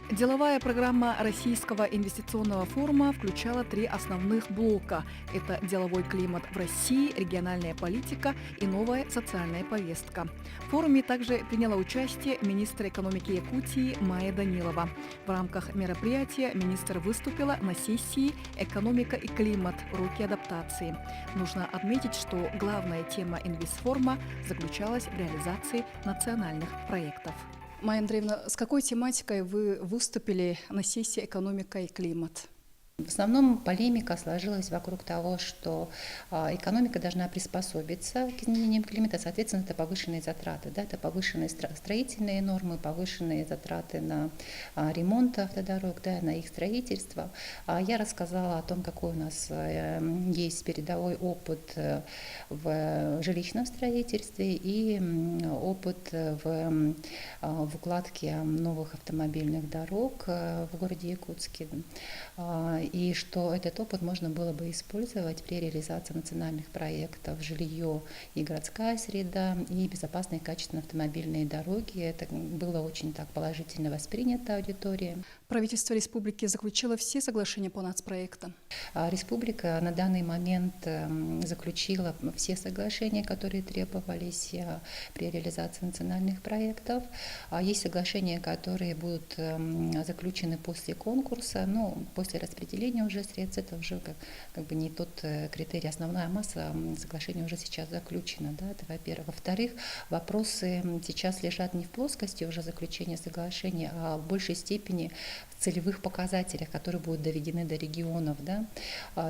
Деловая программа Российского инвестиционного форума включала три основных блока. Это деловой климат в России, региональная политика и новая социальная повестка. В форуме также приняла участие министр экономики Якутии Майя Данилова. В рамках мероприятия министр выступила на сессии «Экономика и климат. Уроки адаптации». Нужно отметить, что главная тема инвестфорума заключалась в реализации национальных проектов. Майя Андреевна, с какой тематикой вы выступили на сессии «Экономика и климат»? В основном полемика сложилась вокруг того, что экономика должна приспособиться к изменениям климата, соответственно, это повышенные затраты, да, это повышенные строительные нормы, повышенные затраты на ремонт автодорог, да, на их строительство. Я рассказала о том, какой у нас есть передовой опыт в жилищном строительстве и опыт в укладке новых автомобильных дорог в городе Якутске. И что этот опыт можно было бы использовать при реализации национальных проектов «Жилье и городская среда» и «Безопасные и качественные автомобильные дороги». Это было очень так положительно воспринято аудиторией. Правительство республики заключило все соглашения по нацпроектам? Республика на данный момент заключила все соглашения, которые требовались при реализации национальных проектов. Есть соглашения, которые будут заключены после конкурса, но после распределения уже средств. Это уже как бы не тот критерий. Основная масса соглашений уже сейчас заключена. Да, это во-первых. Во-вторых, вопросы сейчас лежат не в плоскости уже заключения соглашения, а в большей степени в целевых показателях, которые будут доведены до регионов. Да.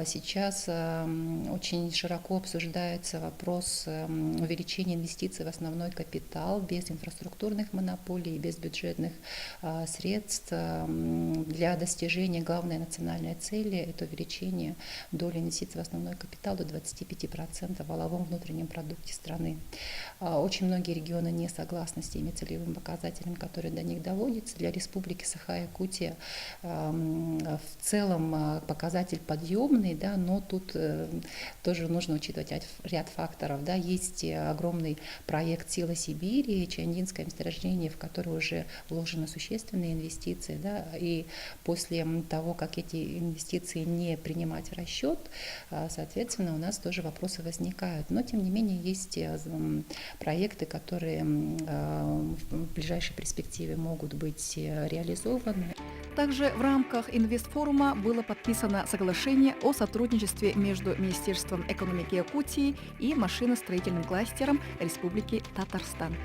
Сейчас очень широко обсуждается вопрос увеличения инвестиций в основной капитал без инфраструктурных монополий, без бюджетных средств для достижения главной национальной цели – это увеличение доли инвестиций в основной капитал до 25% в валовом внутреннем продукте страны. Очень многие регионы не согласны с теми целевыми показателями, которые до них доводятся. Для Республики Саха-Якутия в целом показатель подъемный, да, но тут тоже нужно учитывать ряд факторов. Да. Есть огромный проект «Сила Сибири», Чандинское месторождение, в которое уже вложены существенные инвестиции. Да, и после того, как эти инвестиции не принимать в расчет, соответственно, у нас тоже вопросы возникают. Но, тем не менее, есть проекты, которые в ближайшей перспективе могут быть реализованы. Также в рамках инвестфорума было подписано соглашение о сотрудничестве между Министерством экономики Якутии и машиностроительным кластером Республики Татарстан.